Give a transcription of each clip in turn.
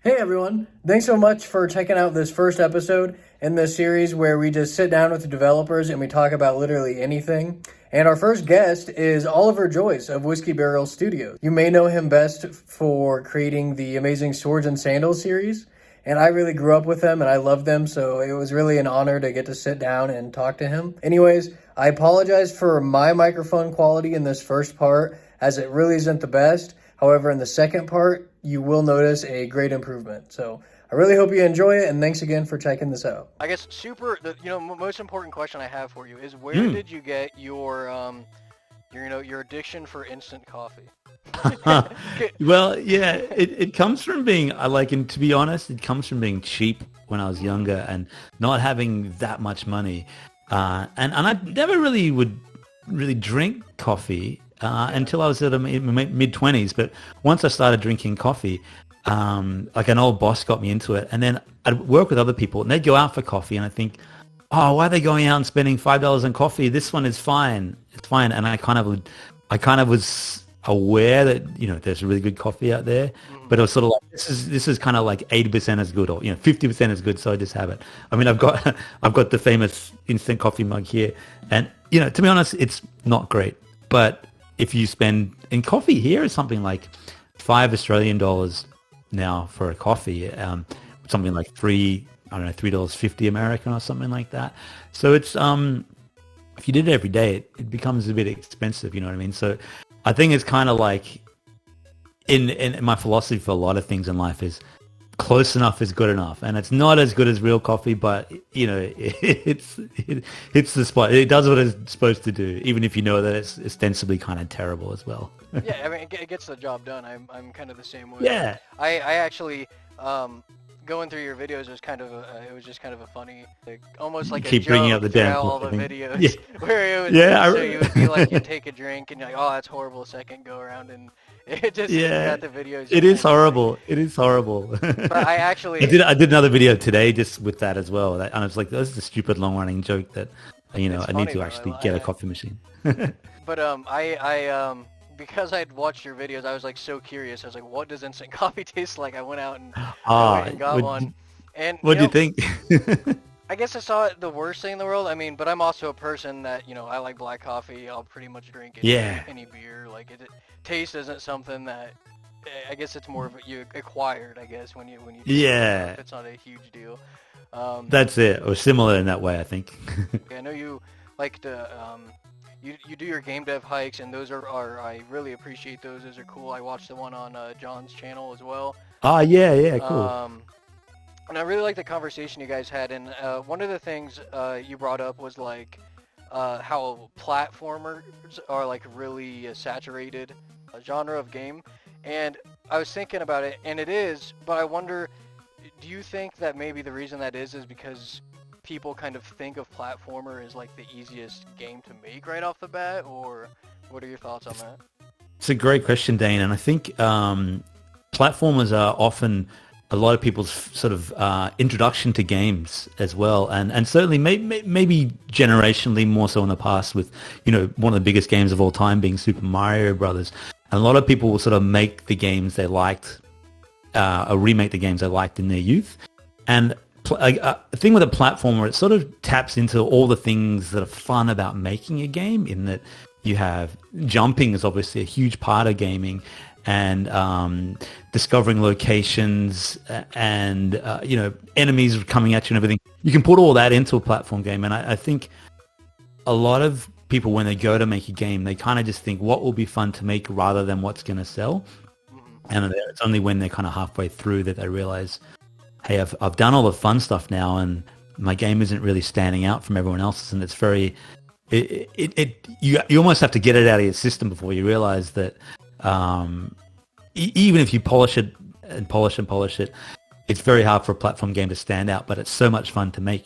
Hey everyone, thanks so much for checking out this first episode in this series where we just sit down with the developers and we talk about literally anything. And our first guest is Oliver Joyce of Whiskey Barrel Studios. You may know him best for creating the amazing Swords and Sandals series. And I really grew up with them and I love them, so it was really an honor to get to sit down and talk to him. Anyways, I apologize for my microphone quality in this first part as it really isn't the best. However, in the second part, you will notice a great improvement. So I really hope you enjoy it, and thanks again for checking this out. I guess most important question I have for you is where did you get your addiction for instant coffee? Well, yeah, it comes from being, to be honest, it comes from being cheap when I was younger and not having that much money. And I never really would drink coffee until I was in my mid-20s. But once I started drinking coffee, like an old boss got me into it. And then I'd work with other people and they'd go out for coffee. And I think, oh, why are they going out and spending $5 on coffee? This one is fine. It's fine. And I kind of was aware that, there's really good coffee out there. But it was sort of like, this is kind of like 80% as good or, 50% as good. So I just have it. I mean, I've got the famous instant coffee mug here. And, to be honest, it's not great. But if you spend in coffee here is something like $5 Australian now for a coffee, something like $3.50 American or something like that. So it's if you did it every day, it becomes a bit expensive. You know what I mean? So I think it's kind of like in my philosophy for a lot of things in life is close enough is good enough, and it's not as good as real coffee, but it's the spot. It does what it's supposed to do, even if you know that it's ostensibly kind of terrible as well. Yeah, I mean, it gets the job done. I'm kind of the same way. Yeah. I actually going through your videos was just kind of a funny, almost like keep a bringing joke up the damn all the thing. videos. Yeah. Where it would, you would be like, you take a drink and you're like, oh, that's horrible. Second go around and it just got the videos. It is horrible. It is horrible. But I actually I did another video today just with that as well, and I was like, this is a stupid long running joke that I need to actually get a coffee machine. But I because I'd watched your videos, I was like so curious. I was like, what does instant coffee taste like? I went out and got one. And what do you think? I guess I saw it the worst thing in the world. I mean, but I'm also a person that, I like black coffee. I'll pretty much drink any beer. Like taste isn't something that, I guess it's more of you acquired, I guess, when you yeah. It's not a huge deal. That's it. Or similar in that way, I think. I know you like to, you do your game dev hikes, and those are I really appreciate those. Those are cool. I watched the one on John's channel as well. Oh, yeah, cool. And I really like the conversation you guys had, and one of the things you brought up was like how platformers are like really saturated genre of game, and I was thinking about it, and it is, but I wonder, do you think that maybe the reason that is because people kind of think of platformer as like the easiest game to make right off the bat, or what are your thoughts on that? It's a great question, Dane, and I think platformers are often a lot of people's sort of introduction to games as well, and certainly maybe generationally more so in the past with one of the biggest games of all time being Super Mario Brothers. And a lot of people will sort of make the games they liked, or remake the games they liked in their youth. And the thing with a platformer, it sort of taps into all the things that are fun about making a game. In that you have jumping is obviously a huge part of gaming. And discovering locations and, enemies coming at you and everything. You can put all that into a platform game. And I think a lot of people, when they go to make a game, they kind of just think what will be fun to make rather than what's going to sell. And it's only when they're kind of halfway through that they realize, hey, I've done all the fun stuff now and my game isn't really standing out from everyone else's. And it's very, you almost have to get it out of your system before you realize that even if you polish it, it's very hard for a platform game to stand out, but it's so much fun to make.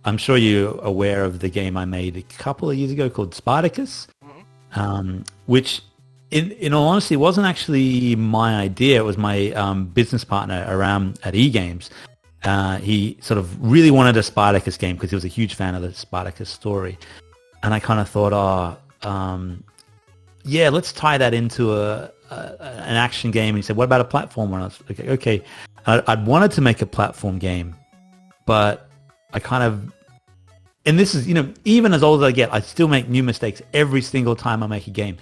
I'm sure you're aware of the game I made a couple of years ago called Spartacus, which in all honesty wasn't actually my idea. It was my business partner around at eGames. He sort of really wanted a Spartacus game because he was a huge fan of the Spartacus story. And I kind of thought, let's tie that into an action game. And he said, what about a platformer? And I was like, okay. I'd wanted to make a platform game, but I kind of, and this is, even as old as I get, I still make new mistakes every single time I make a game.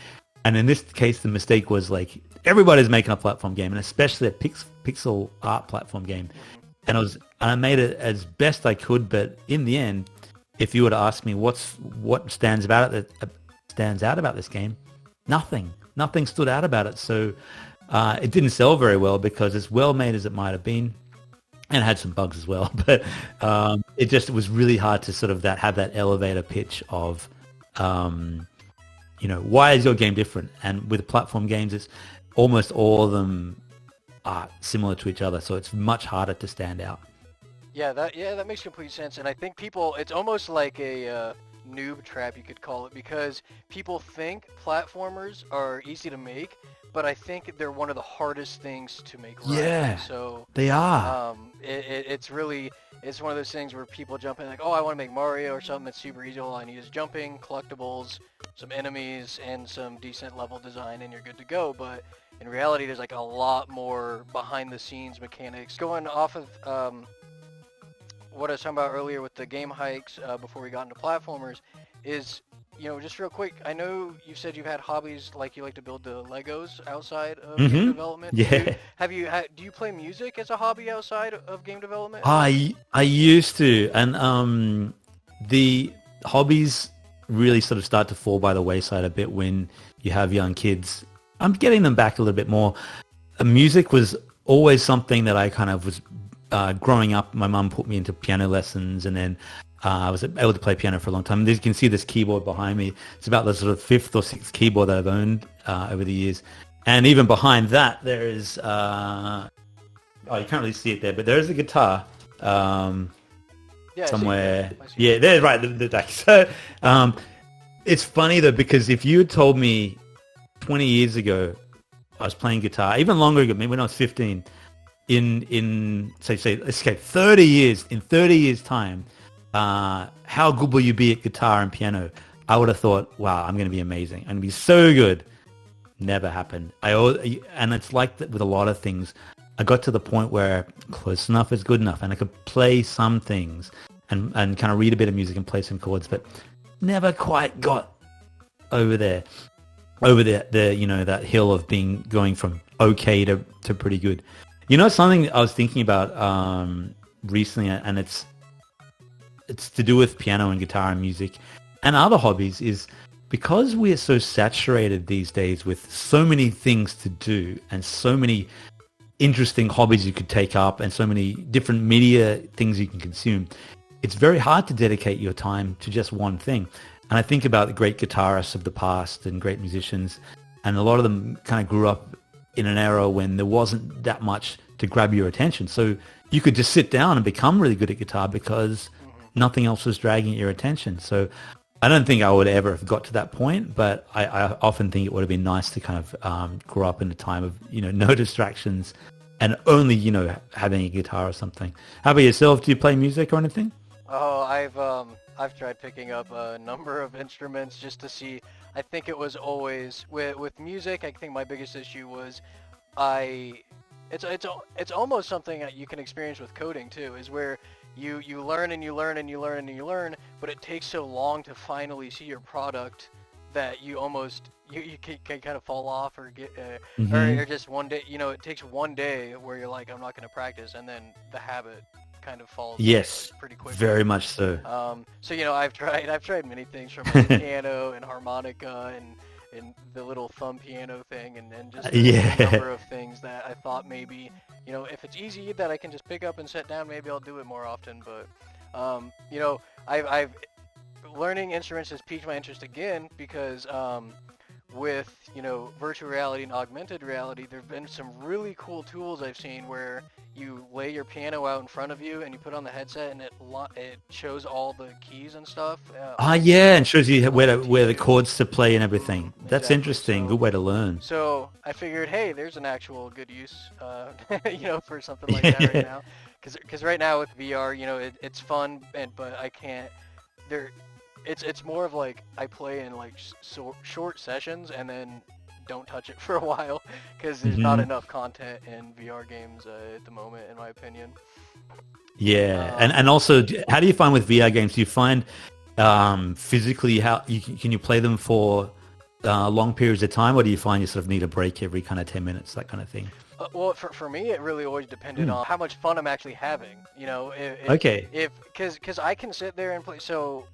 And in this case, the mistake was like, everybody's making a platform game, and especially a pixel art platform game. And I made it as best I could, but in the end, if you were to ask me what stands out about this game, nothing stood out about it. So it didn't sell very well because as well made as it might have been, and it had some bugs as well, but it was really hard to sort of have that elevator pitch of, why is your game different? And with platform games, it's almost all of them are similar to each other, so it's much harder to stand out. Yeah, that makes complete sense, and I think it's almost like a noob trap, you could call it, because people think platformers are easy to make, but I think they're one of the hardest things to make right. Yeah, so they are. It's one of those things where people jump in like, oh, I want to make Mario or something that's super easy. All I need is jumping, collectibles, some enemies, and some decent level design, and you're good to go. But in reality, there's like a lot more behind-the-scenes mechanics. Going off of what I was talking about earlier with the game hikes before we got into platformers is, just real quick, I know you said you've had hobbies like you like to build the Legos outside of game development. Yeah. Do you play music as a hobby outside of game development? I used to, and the hobbies really sort of start to fall by the wayside a bit when you have young kids. I'm getting them back a little bit more. Music was always something that I kind of was growing up. My mum put me into piano lessons, and then I was able to play piano for a long time. You can see this keyboard behind me. It's about the sort of 5th or 6th keyboard that I've owned over the years. And even behind that, there is, you can't really see it there, but there is a guitar somewhere. Yeah, there's right, the deck. So it's funny though, because if you had told me 20 years ago I was playing guitar, even longer ago, maybe when I was 15, in say let's say 30 years, in 30 years time, how good will you be at guitar and piano? I would have thought, wow, I'm going to be amazing. I'm going to be so good. Never happened. And it's like that with a lot of things. I got to the point where close enough is good enough, and I could play some things and kind of read a bit of music and play some chords, but never quite got over there, that hill of going from okay to pretty good. Something I was thinking about recently, and it's to do with piano and guitar and music and other hobbies, is because we are so saturated these days with so many things to do and so many interesting hobbies you could take up and so many different media things you can consume, it's very hard to dedicate your time to just one thing. And I think about the great guitarists of the past and great musicians, and a lot of them kind of grew up in an era when there wasn't that much to grab your attention. So you could just sit down and become really good at guitar because nothing else was dragging your attention. So I don't think I would ever have got to that point, but I often think it would have been nice to kind of grow up in a time of, no distractions and only, having a guitar or something. How about yourself? Do you play music or anything? Oh, I've tried picking up a number of instruments just to see. I think it was always with music. I think my biggest issue was it's almost something that you can experience with coding too, is where you learn and you learn and you learn and you learn, but it takes so long to finally see your product that you almost you can kind of fall off or get or just one day, it takes one day where you're like, I'm not going to practice, and then the habit kind of falls pretty quickly. Very much so. So I've tried many things, from like piano and harmonica and the little thumb piano thing, and just a number of things that I thought maybe, if it's easy that I can just pick up and set down, maybe I'll do it more often. But I've learning instruments has piqued my interest again because with virtual reality and augmented reality, there have been some really cool tools I've seen where you lay your piano out in front of you and you put on the headset, and it shows all the keys and stuff. And shows you where the chords to play and everything. That's exactly. Interesting. Good way to learn. So I figured, hey, there's an actual good use, for something like that right now. Because right now with VR, it's fun, but I can't. It's more of like I play in like short sessions and then don't touch it for a while because there's not enough content in VR games at the moment, in my opinion. Yeah, and also, how do you find with VR games? Do you find physically how can you play them for long periods of time, or do you find you sort of need a break every kind of 10 minutes, that kind of thing? Well, for me, it really always depended on how much fun I'm actually having. You know, because I can sit there and play. So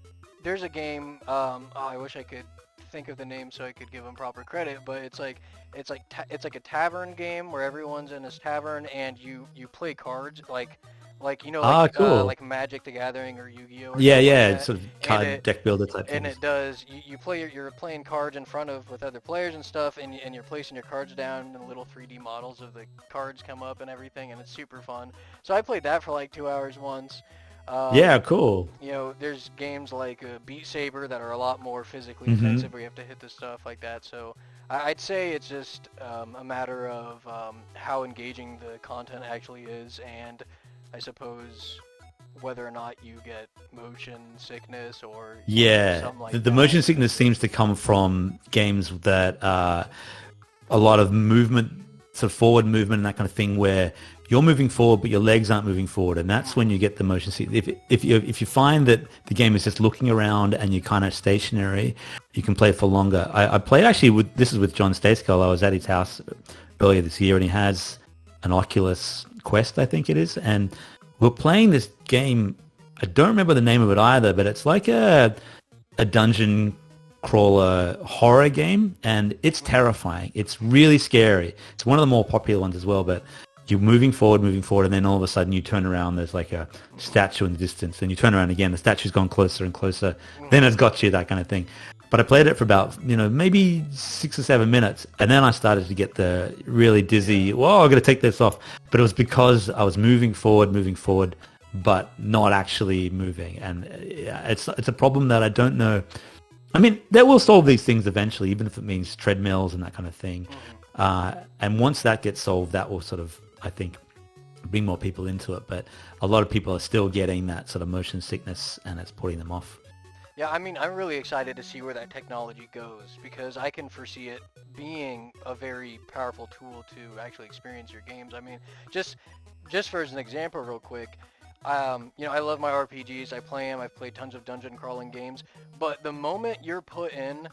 there's a game. I wish I could think of the name so I could give them proper credit, but it's like a tavern game where everyone's in this tavern and you play cards like cool. like Magic the Gathering or Yu-Gi-Oh. Or Yeah, like sort of card deck builder type and things. it does. You're playing cards in front of with other players and stuff, and you're placing your cards down, and little 3D models of the cards come up and everything, and it's super fun. So I played that for like 2 hours once. Yeah, cool. You know, there's games like Beat Saber that are a lot more physically intensive, where you have to hit the stuff like that. So I'd say it's just a matter of how engaging the content actually is, and I suppose whether or not you get motion sickness or something like that. The motion sickness seems to come from games that a lot of movement, sort of forward movement and that kind of thing, where you're moving forward but your legs aren't moving forward, and that's when you get the motion sickness. If you find that the game is just looking around and you're kind of stationary, you can play for longer. I played actually this is with John Stayskull. I was at his house earlier this year, and he has an Oculus Quest, I think it is, and we're playing this game. I don't remember the name of it either, but it's like a dungeon crawler horror game, and it's terrifying. It's really scary. It's one of the more popular ones as well, but you're moving forward, and then all of a sudden you turn around, there's like a statue in the distance, and you turn around again, the statue's gone closer and closer, then it's got you, that kind of thing. But I played it for about, maybe 6 or 7 minutes, and then I started to get the really dizzy, whoa, I've got to take this off. But it was because I was moving forward, but not actually moving. And it's a problem that I don't know. I mean, they will solve these things eventually, even if it means treadmills and that kind of thing. And once that gets solved, that will sort of, I think, bring more people into it. But a lot of people are still getting that sort of motion sickness, and it's putting them off. Yeah, I mean, I'm really excited to see where that technology goes, because I can foresee it being a very powerful tool to actually experience your games. I mean, just for as an example real quick, I love my RPGs, I play them, I've played tons of dungeon crawling games, but the moment you're put in,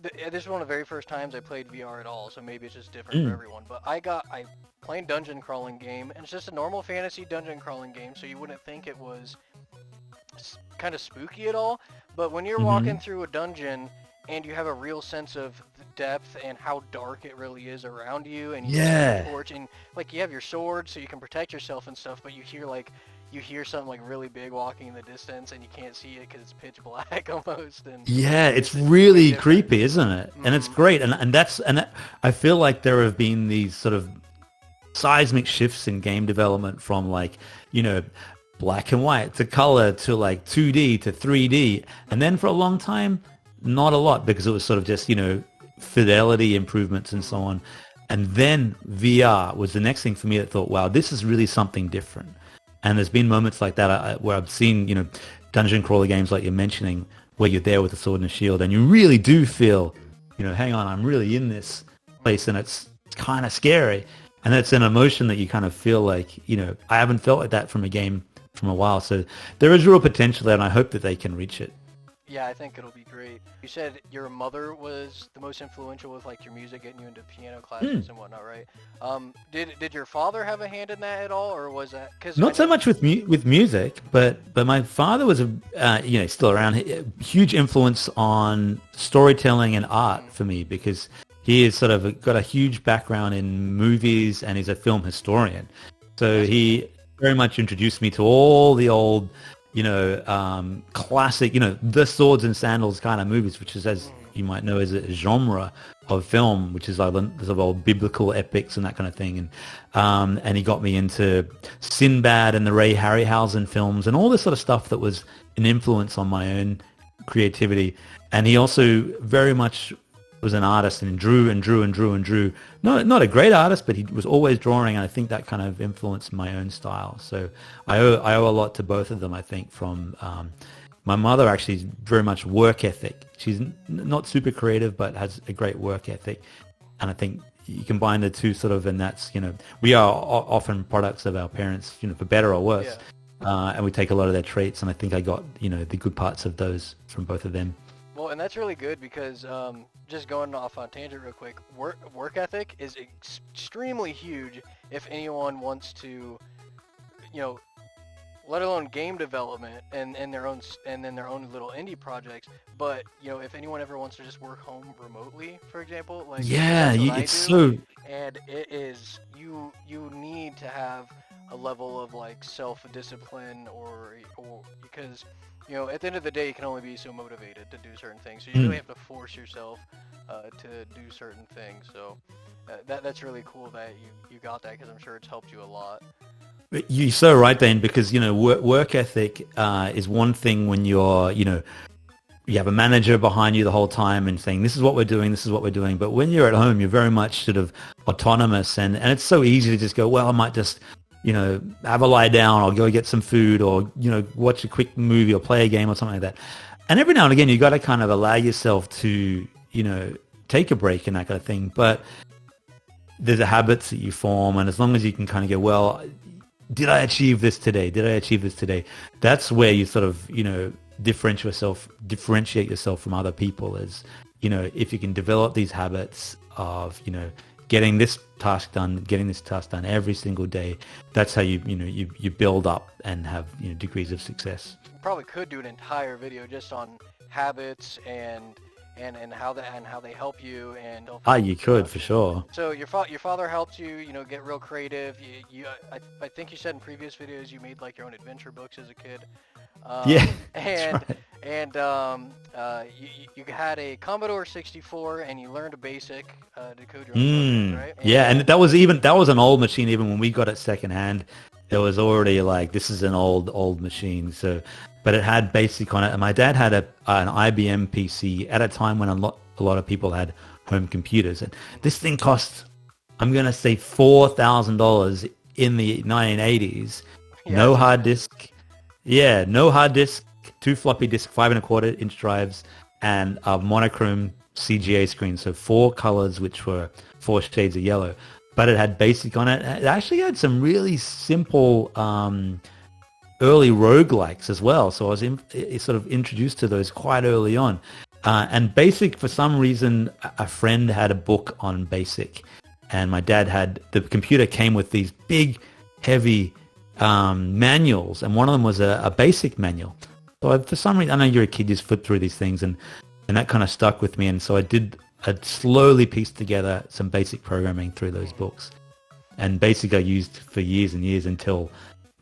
this is one of the very first times I played VR at all, so maybe it's just different for everyone, but I played dungeon crawling game, and it's just a normal fantasy dungeon crawling game, so you wouldn't think it was kind of spooky at all, but when you're walking through a dungeon and you have a real sense of the depth and how dark it really is around you, and you have a torch, and like you have your sword so you can protect yourself and stuff, but you hear something like really big walking in the distance and you can't see it because it's pitch black almost. And it's really creepy, isn't it? And it's great, and I feel like there have been these sort of seismic shifts in game development from black and white to color to like 2D to 3D, and then for a long time not a lot, because it was sort of just fidelity improvements and so on. And then VR was the next thing for me that thought, wow, this is really something different. And there's been moments like that where I've seen dungeon crawler games like you're mentioning, where you're there with a sword and a shield and you really do feel hang on, I'm really in this place, and it's kind of scary, and it's an emotion that you kind of feel like I haven't felt like that from a game from a while. So there is real potential there, and I hope that they can reach it. Yeah, I think it'll be great. You said your mother was the most influential with like your music, getting you into piano classes and whatnot, right? Did your father have a hand in that at all, or was that not so much with music, but my father was still around, a huge influence on storytelling and art for me, because he has sort of got a huge background in movies and he's a film historian. So he very much introduced me to all the old, classic, the Swords and Sandals kind of movies, which is, as you might know, is a genre of film, which is like the sort of old biblical epics and that kind of thing. And he got me into Sinbad and the Ray Harryhausen films and all this sort of stuff that was an influence on my own creativity. And he also very much was an artist and drew. Not a great artist, but he was always drawing, and I think that kind of influenced my own style. So I owe a lot to both of them, I think, from my mother. Actually is very much work ethic. She's not super creative, but has a great work ethic. And I think you combine the two sort of, and that's, we are often products of our parents, for better or worse. And we take a lot of their traits, and I think I got, the good parts of those from both of them. Well, and that's really good because just going off on a tangent real quick, work ethic is extremely huge if anyone wants to, let alone game development and their own little indie projects. But if anyone ever wants to just work home remotely, for example, like and it is you need to have a level of like self-discipline or because at the end of the day you can only be so motivated to do certain things, so you really have to force yourself to do certain things. So that's really cool that you got that, because I'm sure it's helped you a lot. You're so right, Dane, because work ethic is one thing when you're you have a manager behind you the whole time and saying, this is what we're doing. But when you're at home, you're very much sort of autonomous, and it's so easy to just go, well, I might just have a lie down, or go get some food, or watch a quick movie or play a game or something like that. And every now and again, you got to kind of allow yourself to take a break and that kind of thing. But there's the habits that you form, and as long as you can kind of go, well, did I achieve this today? That's where you sort of, differentiate yourself from other people, as, if you can develop these habits of, getting this task done every single day, that's how you build up and have, degrees of success. Probably could do an entire video just on habits and how they help you and. You could for sure. So your father helped you, get real creative. I think you said in previous videos you made like your own adventure books as a kid. And you had a Commodore 64 and you learned a BASIC to code your own programs, right? And that was an old machine. Even when we got it secondhand, it was already like, this is an old machine. So. But it had BASIC on it, and my dad had an IBM PC at a time when a lot of people had home computers. And this thing cost, I'm going to say, $4,000 in the 1980s. Yeah. No hard disk. Yeah, no hard disk, 2 floppy disk, 5.25-inch drives, and a monochrome CGA screen. So 4 colors, which were 4 shades of yellow. But it had BASIC on it. It actually had some really simple early roguelikes as well, so I was sort of introduced to those quite early on. And BASIC, for some reason, a friend had a book on BASIC, and my dad had, the computer came with these big, heavy manuals, and one of them was a BASIC manual. So for some reason, I know you're a kid, you just flip through these things, and that kind of stuck with me, and so I'd slowly pieced together some basic programming through those books. And BASIC I used for years and years until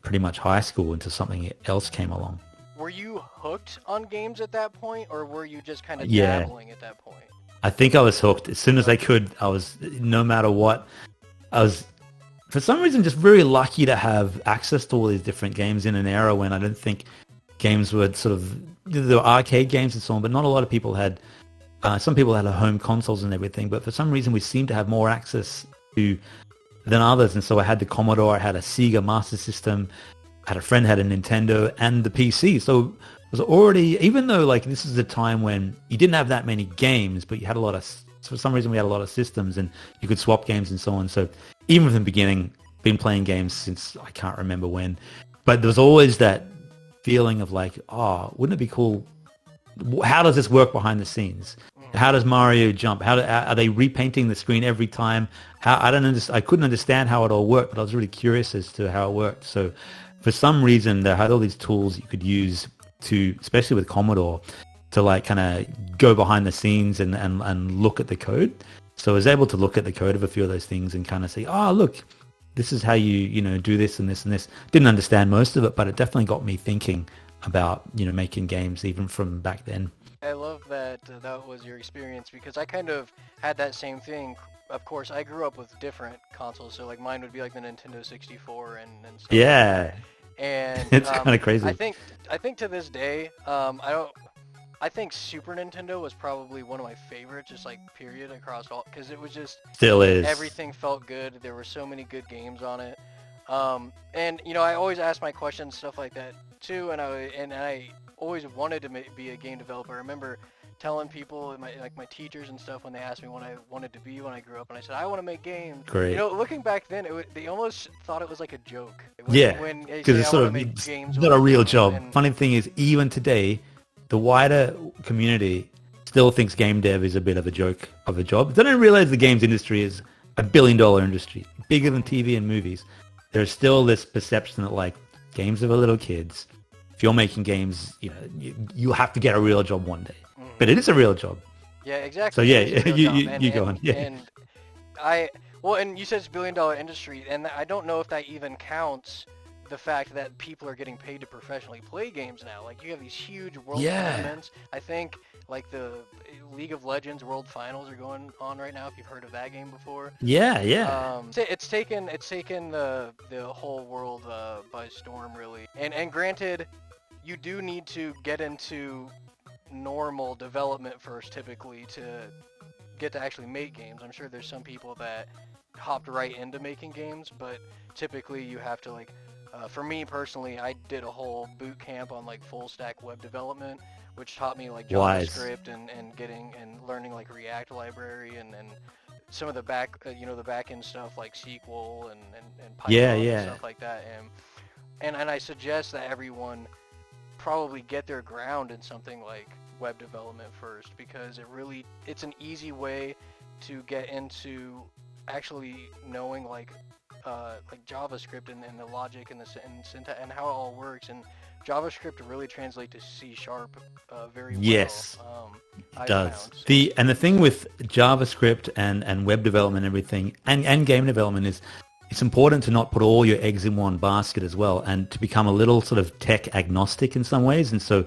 pretty much high school, until something else came along. Were you hooked on games at that point, or were you just kind of dabbling at that point? I think I was hooked. As soon as I could, I was, no matter what, I was, for some reason, just very lucky to have access to all these different games in an era when I don't think games were sort of, there were arcade games and so on, but not a lot of people had, some people had home consoles and everything, but for some reason we seemed to have more access to than others. And so I had the Commodore, I had a Sega Master System, I had a friend had a Nintendo, and the PC. So it was already, even though like this is a time when you didn't have that many games, but you had a lot of, for some reason we had a lot of systems and you could swap games and so on. So even from the beginning, been playing games since I can't remember when, but there was always that feeling of like, oh, wouldn't it be cool? How does this work behind the scenes? How does Mario jump? Are they repainting the screen every time? I couldn't understand how it all worked, but I was really curious as to how it worked. So for some reason, they had all these tools you could use to, especially with Commodore, to like kind of go behind the scenes and look at the code. So I was able to look at the code of a few of those things and kind of say, oh, look, this is how you do this and this and this. Didn't understand most of it, but it definitely got me thinking about, making games even from back then. I love that that was your experience, because I kind of had that same thing. Of course, I grew up with different consoles, so like mine would be like the Nintendo 64 and stuff. Yeah. And it's kind of crazy. I think to this day, I think Super Nintendo was probably one of my favorites, just like period across all, because it was just still is. Everything felt good. There were so many good games on it. And I always ask my questions, stuff like that too, and I always wanted to be a game developer. I remember telling people, my teachers and stuff, when they asked me what I wanted to be when I grew up, and I said I want to make games. Great. You know, looking back then, they almost thought it was like a joke. When because it's sort of not a real job. Funny thing is, even today, the wider community still thinks game dev is a bit of a joke of a job. They don't realize the games industry is $1 billion industry, bigger than TV and movies. There's still this perception that like games are for little kids. If you're making games, you know, you have to get a real job one day. But it is a real job. Yeah, exactly. So yeah, you go on. Yeah. And you said it's $1 billion industry, and I don't know if that even counts the fact that people are getting paid to professionally play games now. Like, you have these huge world tournaments. I think like the League of Legends World Finals are going on right now. If you've heard of that game before. Yeah. It's taken the whole world by storm, really. And granted, you do need to get into normal development first, typically, to get to actually make games. I'm sure there's some people that hopped right into making games, but typically you have to like. For me personally, I did a whole boot camp on like full stack web development, which taught me like JavaScript and learning like React library and some of the back end stuff like SQL and Python and stuff like that. And I suggest that everyone probably get their ground in something like web development first, because it's an easy way to get into actually knowing like JavaScript and the logic and the syntax and how it all works. And JavaScript really translates to C# very well. Yes, it does. And the thing with JavaScript and web development and everything and game development is it's important to not put all your eggs in one basket as well, and to become a little sort of tech agnostic in some ways. And so,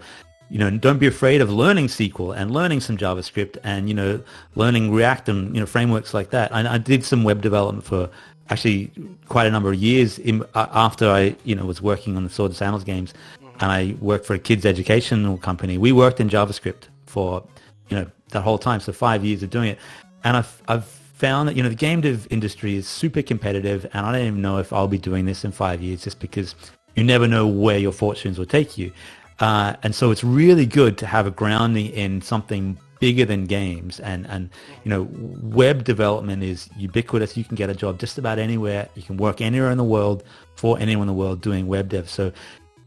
you know, don't be afraid of learning SQL and learning some JavaScript and, you know, learning React and, you know, frameworks like that. I did some web development for actually quite a number of years after I, you know, was working on the Swords Sandals games, and I worked for a kids educational company. We worked in JavaScript for, you know, that whole time, so 5 years of doing it. And I've found that, you know, the game dev industry is super competitive, and I don't even know if I'll be doing this in 5 years, just because you never know where your fortunes will take you. And so it's really good to have a grounding in something bigger than games, and you know, web development is ubiquitous. You can get a job just about anywhere. You can work anywhere in the world for anyone in the world doing web dev. So,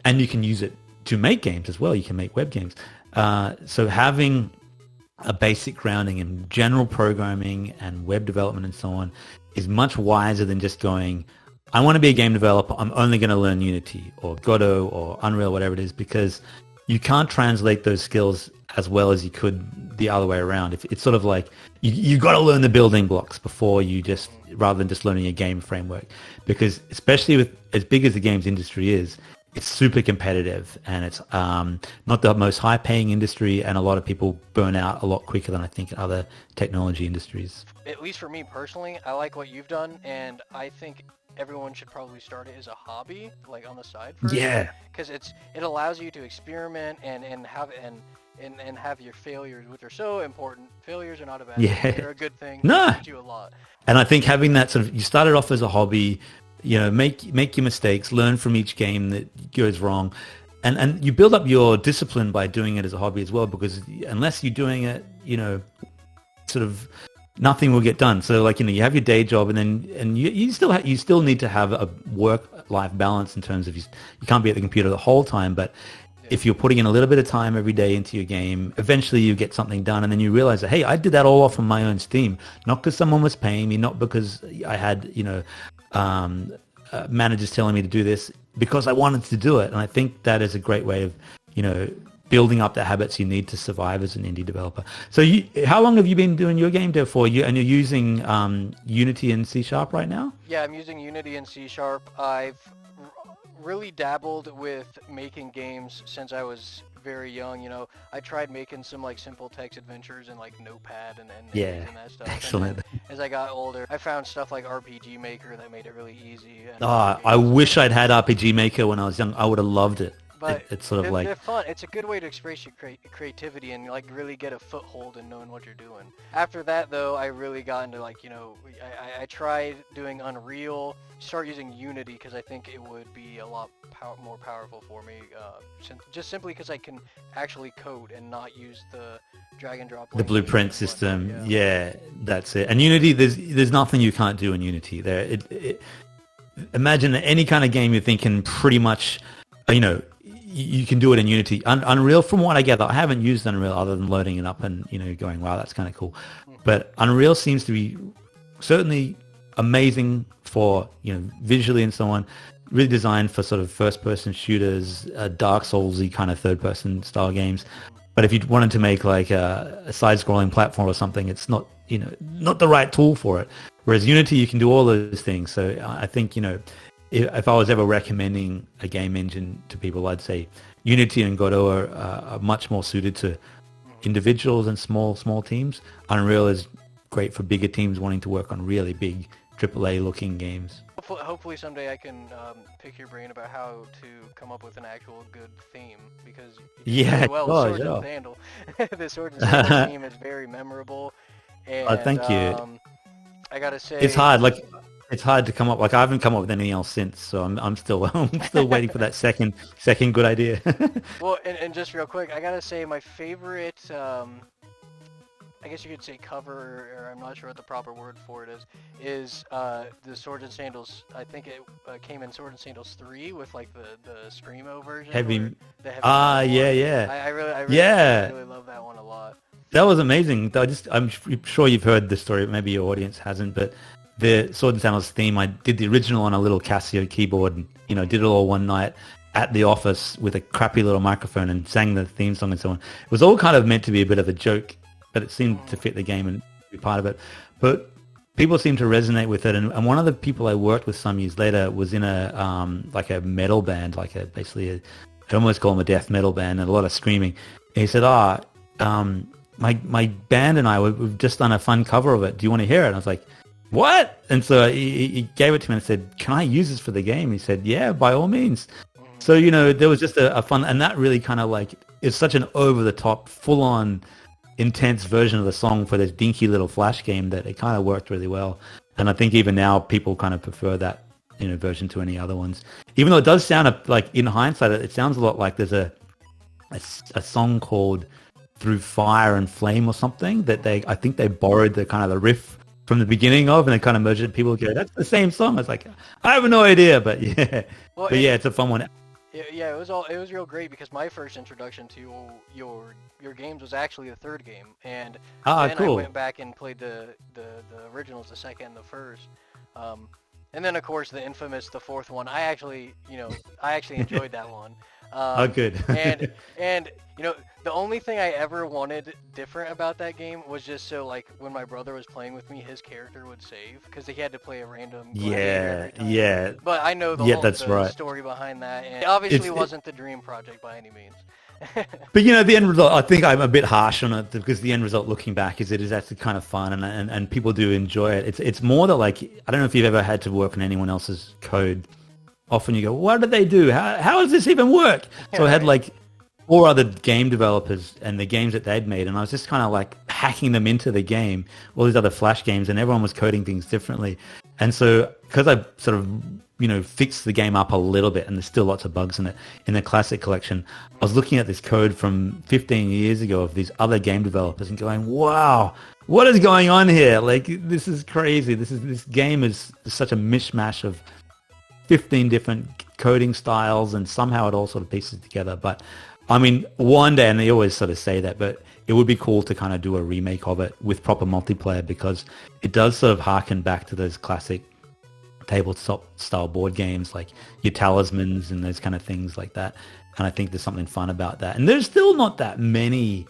and you can use it to make games as well. You can make web games. So having a basic grounding in general programming and web development and so on is much wiser than just going, I want to be a game developer, I'm only going to learn Unity or Godot or Unreal, whatever it is, because you can't translate those skills as well as you could the other way around. It's sort of like you got to learn the building blocks before you just, rather than just learning a game framework, because especially with as big as the games industry is, it's super competitive, and it's not the most high-paying industry, and a lot of people burn out a lot quicker than I think in other technology industries. At least for me personally, I like what you've done, and I think everyone should probably start it as a hobby, like on the side first. Yeah. Because it allows you to experiment and have your failures, which are so important. Failures are not a bad thing. They're a good thing. No. They teach you a lot. And I think having that sort of, you started off as a hobby, you know, make your mistakes, learn from each game that goes wrong, and you build up your discipline by doing it as a hobby as well, because unless you're doing it, you know, sort of nothing will get done. So like, you know, you have your day job, and you still need to have a work-life balance in terms of you can't be at the computer the whole time, but if you're putting in a little bit of time every day into your game, eventually you get something done, and then you realize that, hey, I did that all off on my own steam, not because someone was paying me, not because I had, you know, managers telling me to do this, because I wanted to do it. And I think that is a great way of, you know, building up the habits you need to survive as an indie developer. So how long have you been doing your game dev for? And you're using Unity and C# right now? Yeah, I'm using Unity and C#. I've really dabbled with making games since I was very young. You know, I tried making some like simple text adventures in like Notepad and that stuff. Excellent. And as I got older, I found stuff like RPG Maker that made it really easy. And I wish I'd had RPG Maker when I was young. I would have loved it. But it's sort of like they're fun. It's a good way to express your creativity and like really get a foothold in knowing what you're doing. After that, though, I really got into like I tried doing Unreal, start using Unity because I think it would be a lot more powerful for me, just simply because I can actually code and not use the drag and drop. The blueprint system. Yeah, that's it. And Unity, there's nothing you can't do in Unity. Imagine any kind of game you're thinking pretty much, you can do it in Unity. Unreal, from what I gather, I haven't used Unreal other than loading it up and, going, wow, that's kind of cool. But Unreal seems to be certainly amazing for, visually and so on, really designed for sort of first-person shooters, Dark Souls-y kind of third-person style games. But if you wanted to make like a side-scrolling platform or something, it's not, not the right tool for it. Whereas Unity, you can do all those things. So I think, if I was ever recommending a game engine to people, I'd say Unity and Godot are much more suited to individuals and small teams. Unreal is great for bigger teams wanting to work on really big AAA-looking games. Hopefully someday I can pick your brain about how to come up with an actual good theme, because Swords and Sandals. The Swords and Sandals theme is very memorable. And, thank you. I gotta say, it's hard. Like, it's hard to come up. Like, I haven't come up with anything else since, so I'm still waiting for that second good idea. Well, and just real quick, I gotta say my favorite, I guess you could say cover, or I'm not sure what the proper word for it is the Swords and Sandals. I think it came in Swords and Sandals 3 with like the Screamo version. Heavy. Yeah. I really love that one a lot. That was amazing. I'm sure you've heard the story. Maybe your audience hasn't, but the Swords and Sandals theme, I did the original on a little Casio keyboard, and, did it all one night at the office with a crappy little microphone and sang the theme song and so on. It was all kind of meant to be a bit of a joke, but it seemed to fit the game and be part of it. But people seem to resonate with it. And one of the people I worked with some years later was in like a metal band, I'd almost call them a death metal band, and a lot of screaming. And he said, my band and we've just done a fun cover of it. Do you want to hear it? And I was like, what? And so he gave it to me and said, can I use this for the game? He said, yeah, by all means. So, there was just a fun, and that really kind of like, it's such an over-the-top, full-on, intense version of the song for this dinky little Flash game that it kind of worked really well. And I think even now people kind of prefer that, version to any other ones. Even though it does sound like, in hindsight, it sounds a lot like there's a song called Through Fire and Flame or something that I think they borrowed the kind of the riff from the beginning of, and they kind of merged it. People go, that's the same song. I was like, I have no idea, but yeah. Well, it's a fun one. Yeah, it was real great, because my first introduction to your games was actually the third game, and then cool. I went back and played the originals, the second and the first, and then of course the fourth one. I actually enjoyed that one. Good. and the only thing I ever wanted different about that game was just so, like, when my brother was playing with me, his character would save, because he had to play a random yeah. But I know the right. story behind that, and it obviously wasn't the dream project by any means. But the end result, I think I'm a bit harsh on it, because the end result, looking back, is it is actually kind of fun, and people do enjoy it. It's more that, like, I don't know if you've ever had to work on anyone else's code. Often you go, what did they do? How does this even work? So I had like 4 other game developers and the games that they'd made, and I was just kind of like hacking them into the game, all these other Flash games, and everyone was coding things differently. And so because I sort of, fixed the game up a little bit, and there's still lots of bugs in it, in the Classic Collection, I was looking at this code from 15 years ago of these other game developers and going, wow, what is going on here? Like, this is crazy. This game is such a mishmash of 15 different coding styles, and somehow it all sort of pieces together. But I mean, one day, and they always sort of say that, but it would be cool to kind of do a remake of it with proper multiplayer, because it does sort of harken back to those classic tabletop style board games, like your Talismans and those kind of things like that. And I think there's something fun about that. And there's still not that many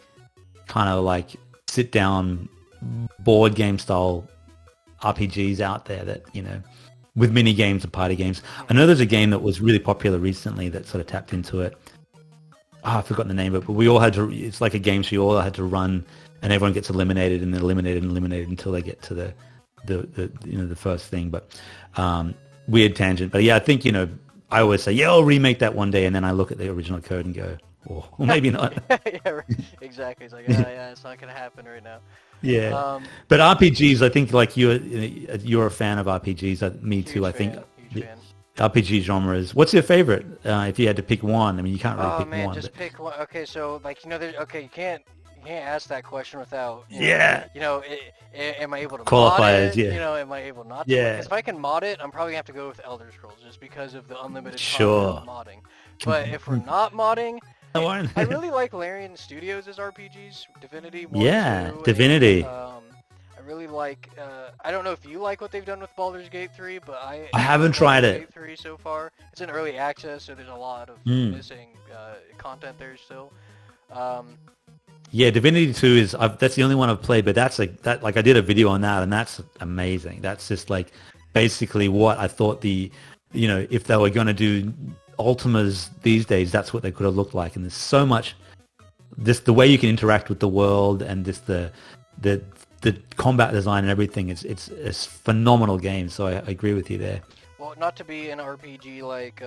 kind of like sit down board game style RPGs out there that, with mini games and party games. I know there's a game that was really popular recently that sort of tapped into it. I've forgotten the name of it, but we all had to, it's like a game, so you all had to run, and everyone gets eliminated and then eliminated until they get to the first thing. But weird tangent. But yeah, I think, I always say, yeah, I'll remake that one day, and then I look at the original code and go, oh, well, maybe not. Yeah, right. Exactly. It's like, yeah, it's not gonna happen right now. Yeah, but RPGs, I think, like you're a fan of RPGs. Me too. I think Huge fan. RPG genres. What's your favorite? If you had to pick one, I mean, you can't really pick man, one. just pick one. Okay, so like you can't ask that question without am I able to Qualify mod it? it? Yeah. Am I able not to? Yeah. Because if I can mod it, I'm probably gonna have to go with Elder Scrolls just because of the unlimited Sure. content of modding. But if we're not modding, One. I really like Larian Studios' RPGs. Divinity 1, Yeah, 2, Divinity. I really like. I don't know if you like what they've done with Baldur's Gate 3, but I haven't like tried Baldur's it. Gate 3 so far. It's in early access, so there's a lot of missing content there still. Yeah, Divinity 2 is that's the only one I've played, but I did a video on that, and that's amazing. That's just like basically what I thought if they were going to do Ultimas these days, that's what they could have looked like. And there's so much, the way you can interact with the world, and the combat design and everything. It's a phenomenal game. So I agree with you there. Well, not to be an RPG like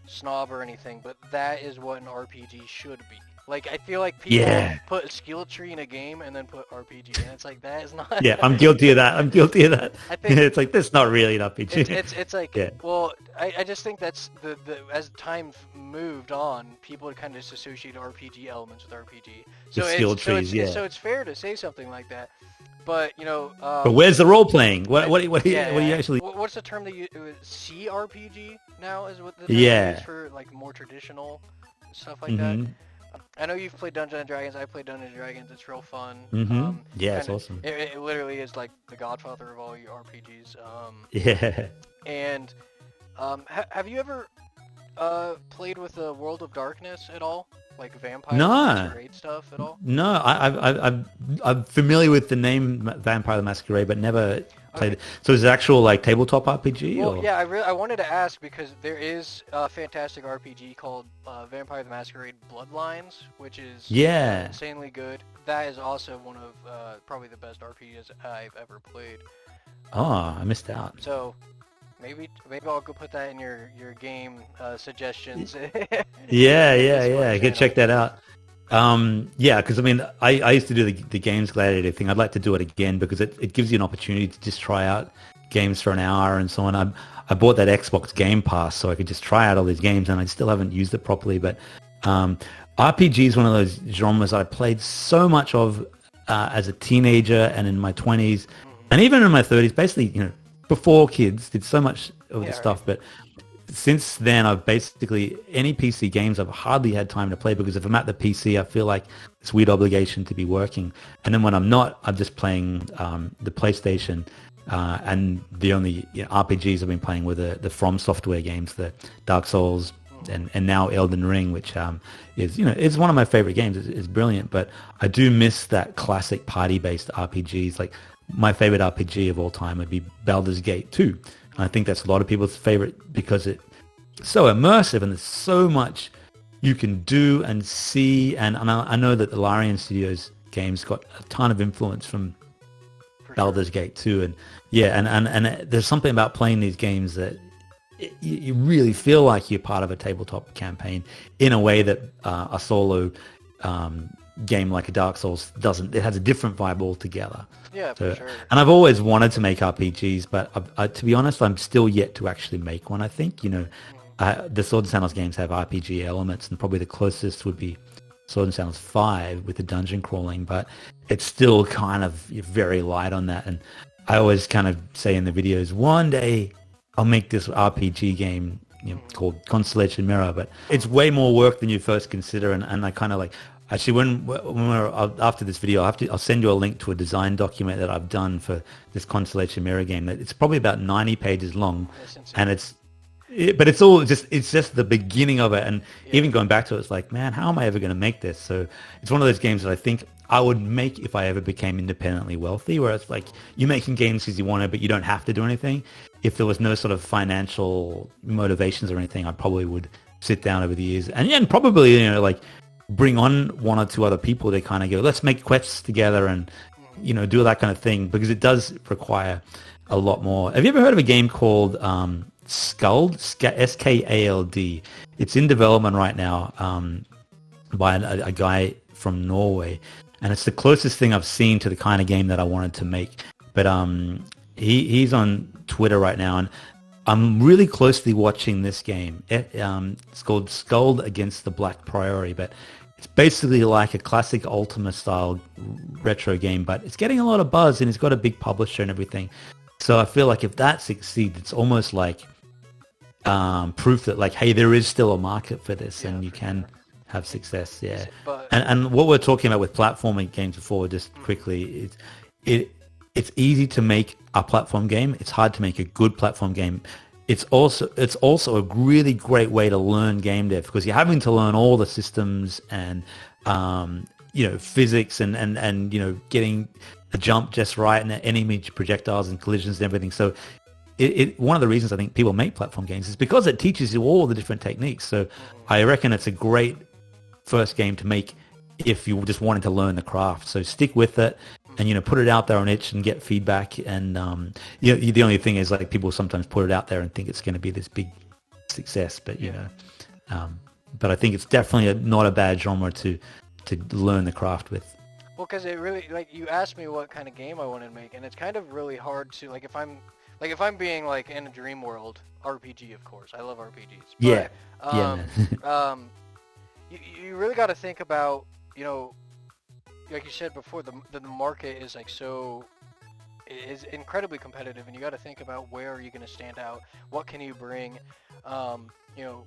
snob or anything, but that is what an RPG should be. Like, I feel like people put a skill tree in a game and then put RPG, and it's like, that is not... Yeah, I'm guilty of that. I think It's like, that's not really an RPG. It's like, well, I just think that's the as time moved on, people kind of disassociate RPG elements with RPG. So skill trees, so it's fair to say something like that. But, but where's the role playing? What do you actually... What's the term that you... CRPG now is what the term is for, like, more traditional stuff like that? I know you've played Dungeons & Dragons. I played Dungeons & Dragons. It's real fun. Yeah, it's awesome. It literally is like the godfather of all your RPGs. Yeah. And have you ever played with the World of Darkness at all? Like Vampire the Masquerade stuff at all? No, I'm familiar with the name Vampire the Masquerade, but never played it. So is it actual like tabletop RPG? Well, or? yeah, I wanted to ask because there is a fantastic RPG called Vampire the Masquerade Bloodlines, which is insanely good. That is also one of probably the best RPGs I've ever played. Oh, I missed out. So maybe I'll go put that in your game suggestions. Yeah. Go check that out. Because I mean, I used to do the Games Gladiator thing. I'd like to do it again because it gives you an opportunity to just try out games for an hour and so on. I bought that Xbox Game Pass so I could just try out all these games, and I still haven't used it properly. But RPG is one of those genres I played so much of as a teenager and in my 20s, and even in my 30s. Basically, before kids, did so much of the stuff, but since then, I've basically, any PC games I've hardly had time to play because if I'm at the PC, I feel like this weird obligation to be working. And then when I'm not, I'm just playing the PlayStation. And the only RPGs I've been playing were the From Software games, the Dark Souls and now Elden Ring, which is, it's one of my favorite games. It's brilliant, but I do miss that classic party-based RPGs. Like, my favorite RPG of all time would be Baldur's Gate 2. I think that's a lot of people's favorite because it's so immersive and there's so much you can do and see. And I know that the Larian Studios games got a ton of influence from Baldur's Gate 2. And and there's something about playing these games that you really feel like you're part of a tabletop campaign in a way that a solo game like a Dark Souls doesn't. It has a different vibe altogether. Yeah, for sure. And I've always wanted to make RPGs, but to be honest, I'm still yet to actually make one. I think, the Swords Sandals games have RPG elements, and probably the closest would be Swords Sandals 5 with the dungeon crawling, but it's still kind of very light on that. And I always kind of say in the videos, one day I'll make this RPG game called Constellation Mirror, but it's way more work than you first consider. And I kind of like... Actually, when we're after this video, I'll send you a link to a design document that I've done for this Constellation Mirror game. It's probably about 90 pages long, and it's just the beginning of it. And even going back to it, it's like, man, how am I ever going to make this? So it's one of those games that I think I would make if I ever became independently wealthy, where it's like you're making games because you want to, but you don't have to do anything. If there was no sort of financial motivations or anything, I probably would sit down over the years and probably bring on one or two other people to kind of go, let's make quests together and, do that kind of thing, because it does require a lot more. Have you ever heard of a game called Skald, Skald. It's in development right now by a guy from Norway, and it's the closest thing I've seen to the kind of game that I wanted to make. But he's on Twitter right now, and I'm really closely watching this game. It's called Skald Against the Black Priority, but it's basically like a classic Ultima style retro game, but it's getting a lot of buzz, and it's got a big publisher and everything. So I feel like if that succeeds, it's almost like proof that, like, hey, there is still a market for this, and you can have success. Yeah. And what we're talking about with platforming games before, just quickly, it's easy to make a platform game. It's hard to make a good platform game. It's also a really great way to learn game dev, because you're having to learn all the systems and physics and getting the jump just right and the enemy projectiles and collisions and everything. So one of the reasons I think people make platform games is because it teaches you all the different techniques. So I reckon it's a great first game to make if you just wanted to learn the craft. So stick with it and, put it out there on itch and get feedback. And, the only thing is, like, people sometimes put it out there and think it's going to be this big success, but, but I think it's definitely not a bad genre to learn the craft with. Well, because it really, like, you asked me what kind of game I wanted to make, and it's kind of really hard to, like, if I'm being, like, in a dream world, RPG, of course. I love RPGs. But, you really got to think about, like you said before, the market is, like, is incredibly competitive, and you got to think about where are you going to stand out, what can you bring,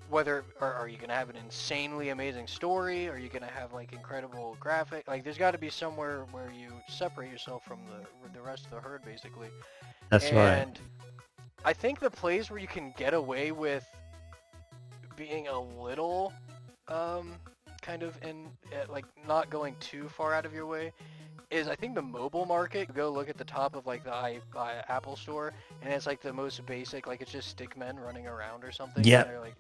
whether are you going to have an insanely amazing story, are you going to have, like, incredible graphic, like, there's got to be somewhere where you separate yourself from the rest of the herd, basically. That's right. And I think the place where you can get away with being a little kind of like, not going too far out of your way is, I think, the mobile market. Go look at the top of, like, the Apple Store, and it's, like, the most basic, like, it's just stickmen running around or something. Yeah. Like,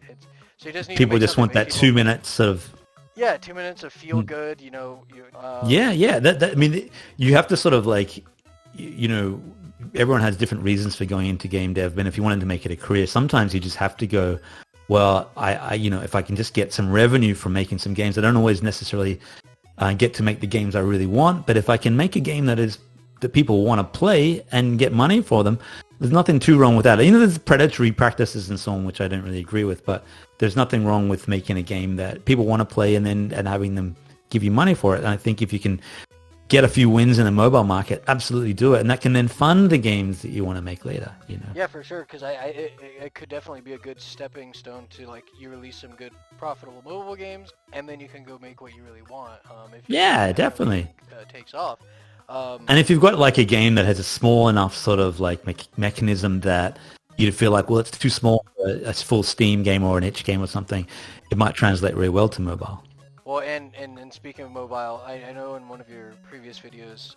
so you just need people to make just want that 2 minutes of. Yeah, 2 minutes of feel good. Yeah. That I mean, you have to sort of, like, everyone has different reasons for going into game dev, but if you wanted to make it a career, sometimes you just have to go, well, I if I can just get some revenue from making some games, I don't always necessarily get to make the games I really want, but if I can make a game that people want to play and get money for them, there's nothing too wrong with that. There's predatory practices and so on, which I don't really agree with, but there's nothing wrong with making a game that people want to play and having them give you money for it. And I think if you can get a few wins in the mobile market, absolutely do it, and that can then fund the games that you want to make later. Yeah, for sure, because it could definitely be a good stepping stone to, like, you release some good profitable mobile games, and then you can go make what you really want. Definitely takes off. And if you've got, like, a game that has a small enough sort of, like, mechanism that you feel like, well, it's too small for a full Steam game or an itch game or something, it might translate really well to mobile. Well, and speaking of mobile, I know in one of your previous videos,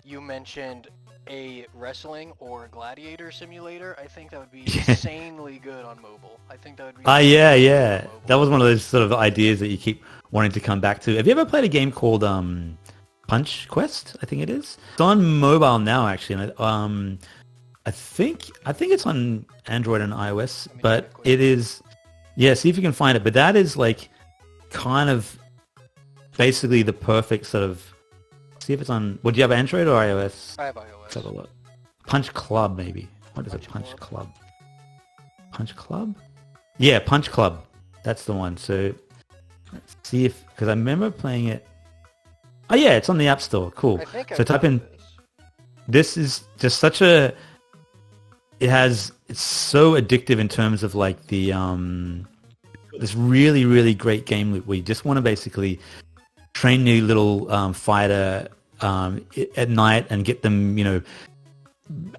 you mentioned a wrestling or gladiator simulator. I think that would be insanely good on mobile. I think that would be... yeah. That was one of those sort of ideas that you keep wanting to come back to. Have you ever played a game called Punch Quest? I think it is. It's on mobile now, actually. And, I think it's on Android and iOS, but it is... Yeah, see if you can find it. But that is, like, kind of basically the perfect sort of... See if it's on... Well, do you have Android or iOS? I have iOS. Let's have a look. Punch Club, maybe. What is it? Punch Club. Punch Club? Yeah, Punch Club. That's the one. So let's see if... Because I remember playing it... Oh, yeah, it's on the App Store. Cool. So type in... This is just such a... It's so addictive in terms of, like, the... This really, really great game loop where you just want to basically train your little fighter at night and get them,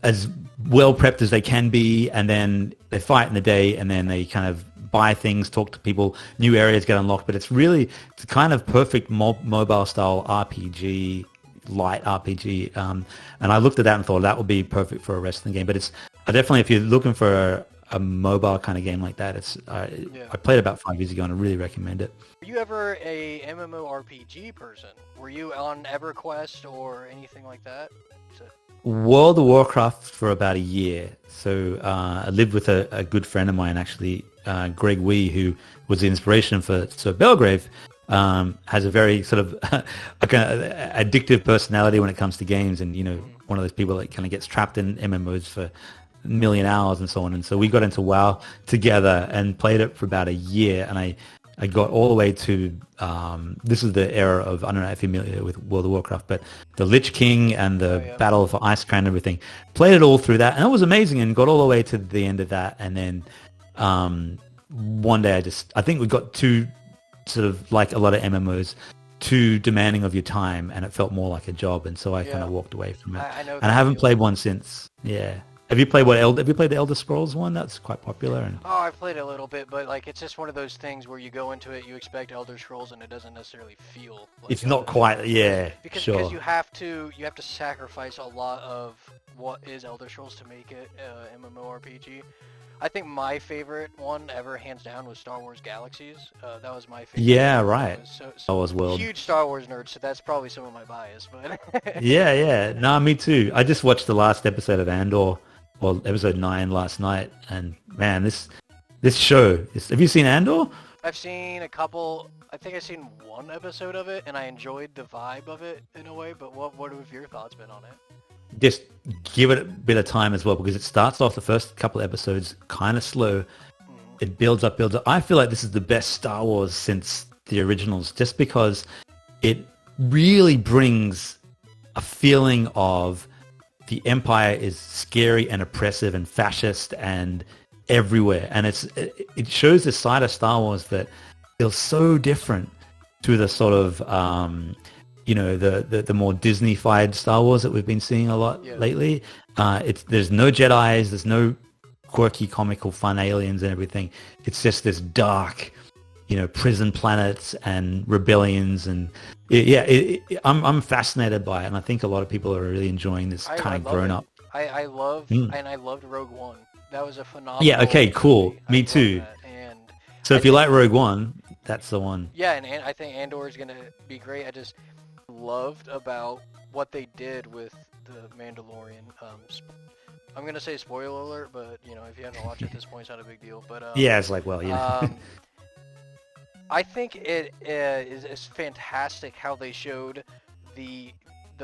as well prepped as they can be, and then they fight in the day, and then they kind of buy things, talk to people, new areas get unlocked. But it's a kind of perfect mobile style RPG, light RPG. And I looked at that and thought that would be perfect for a wrestling game. But it's definitely, if you're looking for a mobile kind of game like that, I played it about 5 years ago and I really recommend it. Were you ever a MMORPG person? Were you on EverQuest or anything like that? World of Warcraft for about a year. So I lived with a good friend of mine, actually, Greg Wee, who was the inspiration for Sir Belgrave. Has a very sort of like addictive personality when it comes to games, and one of those people that kind of gets trapped in MMOs for a million hours and so on. And so we got into WoW together and played it for about a year, and I got all the way to this is the era of, I don't know if you're familiar with World of Warcraft, but the Lich King and the Battle for Icecrown and everything. Played it all through that, and it was amazing, and got all the way to the end of that. And then one day I think we got too sort of, like a lot of MMOs, too demanding of your time, and it felt more like a job, and so I kind of walked away from it. I know, and I haven't played one since. Yeah. Have you played Have you played the Elder Scrolls one? That's quite popular. And oh, I've played it a little bit, but like it's just one of those things where you go into it, you expect Elder Scrolls, and it doesn't necessarily feel like it's not quite. Yeah, because you have to sacrifice a lot of what is Elder Scrolls to make it MMORPG. I think my favorite one ever, hands down, was Star Wars Galaxies. That was my favorite. Yeah, right. Star Wars World. Huge Star Wars nerd, so that's probably some of my bias. But yeah. No, me too. I just watched the last episode of Andor, well, episode 9 last night, and man, this show. Have you seen Andor? I've seen a couple. I think I've seen one episode of it, and I enjoyed the vibe of it in a way. But what have your thoughts been on it? Just give it a bit of time as well, because it starts off the first couple of episodes kind of slow. It builds up. I feel like this is the best Star Wars since the originals, just because it really brings a feeling of the Empire is scary and oppressive and fascist and everywhere. And it shows this side of Star Wars that feels so different to the sort of the more Disney-fied Star Wars that we've been seeing a lot lately. There's no Jedis, there's no quirky, comical, fun aliens and everything. It's just this dark, prison planets and rebellions, and I'm fascinated by it, and I think a lot of people are really enjoying this kind of grown up. I loved Rogue One. That was a phenomenal. Yeah. Okay. Cool. Me too. And so if you like Rogue One, that's the one. Yeah, and I think Andor is gonna be great. I just loved about what they did with the Mandalorian. I'm gonna say spoiler alert, but if you haven't watched it at this point, it's not a big deal. But yeah, it's like, well, yeah. I think it is fantastic how they showed the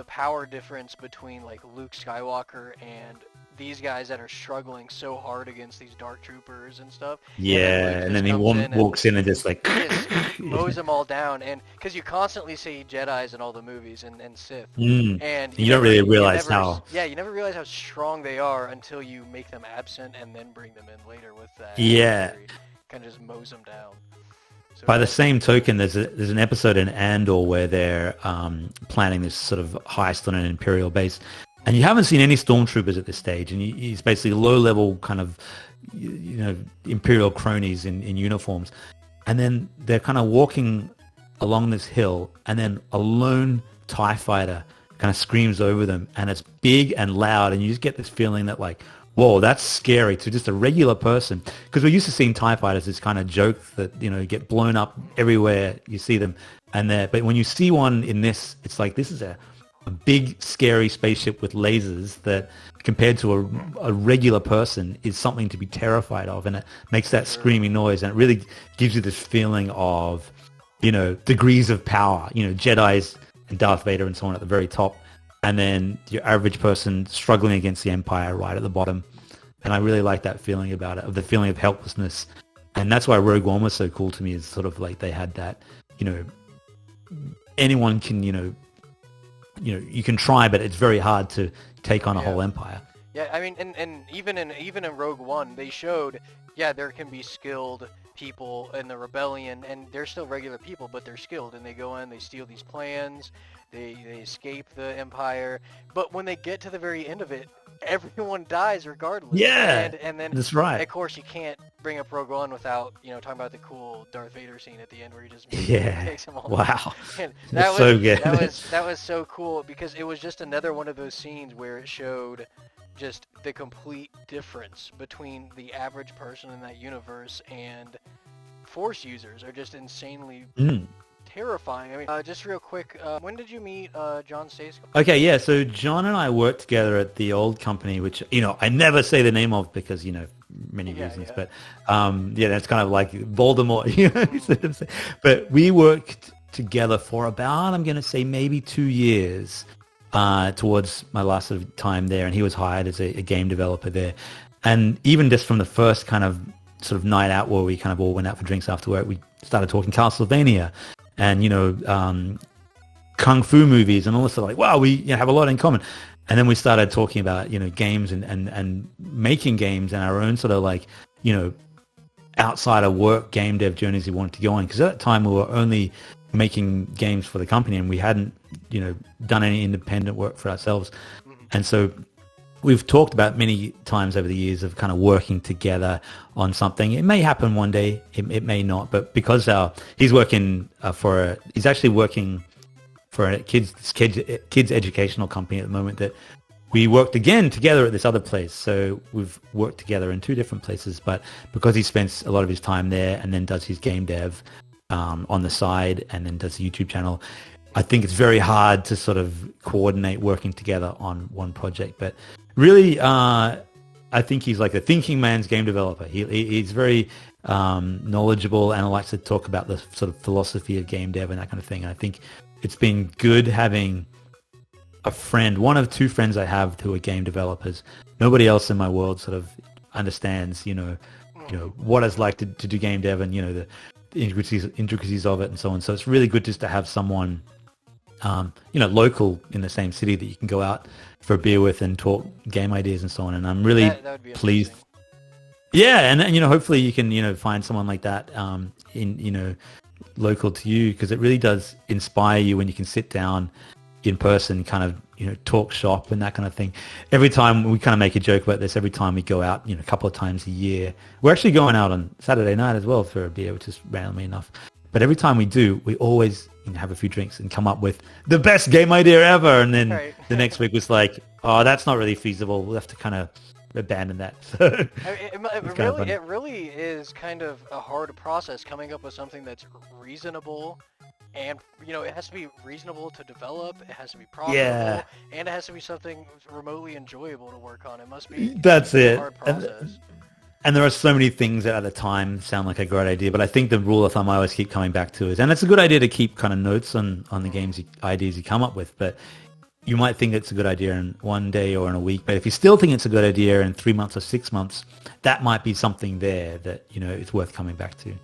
power difference between like Luke Skywalker and these guys that are struggling so hard against these dark troopers and stuff. Yeah, and then he walks in and just like just mows them all down. And because you constantly see Jedis in all the movies and Sith, and you don't really realize how. Yeah, you never realize how strong they are until you make them absent and then bring them in later with that. Yeah, kind of just mows them down. So by the same token, there's an episode in Andor where they're planning this sort of heist on an Imperial base. And you haven't seen any stormtroopers at this stage, and he's basically low-level kind of, Imperial cronies in uniforms. And then they're kind of walking along this hill, and then a lone TIE fighter kind of screams over them, and it's big and loud, and you just get this feeling that, like, whoa, that's scary to just a regular person. Because we're used to seeing TIE fighters as kind of jokes that, get blown up everywhere you see them. But when you see one in this, it's like, this is a big, scary spaceship with lasers that, compared to a regular person, is something to be terrified of. And it makes that screaming noise, and it really gives you this feeling of, degrees of power. Jedis and Darth Vader and so on at the very top, and then your average person struggling against the Empire right at the bottom. And I really like that feeling about it, of the feeling of helplessness. And that's why Rogue One was so cool to me, is sort of like they had that, anyone can, you can try, but it's very hard to take on a whole empire. Yeah, I mean, and even in Rogue One, they showed, there can be skilled people in the rebellion, and they're still regular people, but they're skilled, and they go in, they steal these plans, they escape the Empire, but when they get to the very end of it, everyone dies regardless. Yeah, and then that's right. Of course, you can't bring up Rogue One without talking about the cool Darth Vader scene at the end where he just takes them all. Wow, that was so good. That was so cool, because it was just another one of those scenes where it showed just the complete difference between the average person in that universe and Force users are just insanely terrifying. I mean, just real quick, when did you meet John Stace? Okay, yeah. So John and I worked together at the old company, which I never say the name of because many reasons. Yeah. But that's kind of like Voldemort. But we worked together for about, I'm going to say, maybe 2 years towards my last sort of time there, and he was hired as a game developer there. And even just from the first kind of sort of night out where we kind of all went out for drinks after work, we started talking Castlevania and kung fu movies and all this stuff. Like, wow, we have a lot in common. And then we started talking about games and making games and our own sort of like outside of work game dev journeys we wanted to go on, because at that time we were only making games for the company and we hadn't done any independent work for ourselves. And so we've talked about many times over the years of kind of working together on something. It may happen one day, it may not, but because he's actually working for a kids educational company at the moment, that we worked again together at this other place. So we've worked together in 2 different places, but because he spends a lot of his time there and then does his game dev on the side and then does the YouTube channel, I think it's very hard to sort of coordinate working together on one project. But really, I think he's like a thinking man's game developer. He's very knowledgeable and likes to talk about the sort of philosophy of game dev and that kind of thing. And I think it's been good having a friend, one of 2 friends I have who are game developers. Nobody else in my world sort of understands, what it's like to do game dev and, the intricacies of it and so on. So it's really good just to have someone local in the same city that you can go out for a beer with and talk game ideas and so on. And I'm really that would be pleased. amazing. Yeah, and hopefully you can find someone like that in local to you, because it really does inspire you when you can sit down in person, kind of talk shop and that kind of thing. Every time we kind of make a joke about this, every time we go out, a couple of times a year, we're actually going out on Saturday night as well for a beer, which is randomly enough. But every time we do, we always have a few drinks and come up with the best game idea ever. And then the next week was like, oh, that's not really feasible. We'll have to kind of abandon that. So it really is kind of a hard process coming up with something that's reasonable. And, it has to be reasonable to develop, it has to be profitable, and it has to be something remotely enjoyable to work on. It must be a hard process. And there are so many things that at the time sound like a great idea, but I think the rule of thumb I always keep coming back to is, and it's a good idea to keep kind of notes on the games ideas you come up with, but you might think it's a good idea in one day or in a week, but if you still think it's a good idea in 3 months or 6 months, that might be something there that, it's worth coming back to.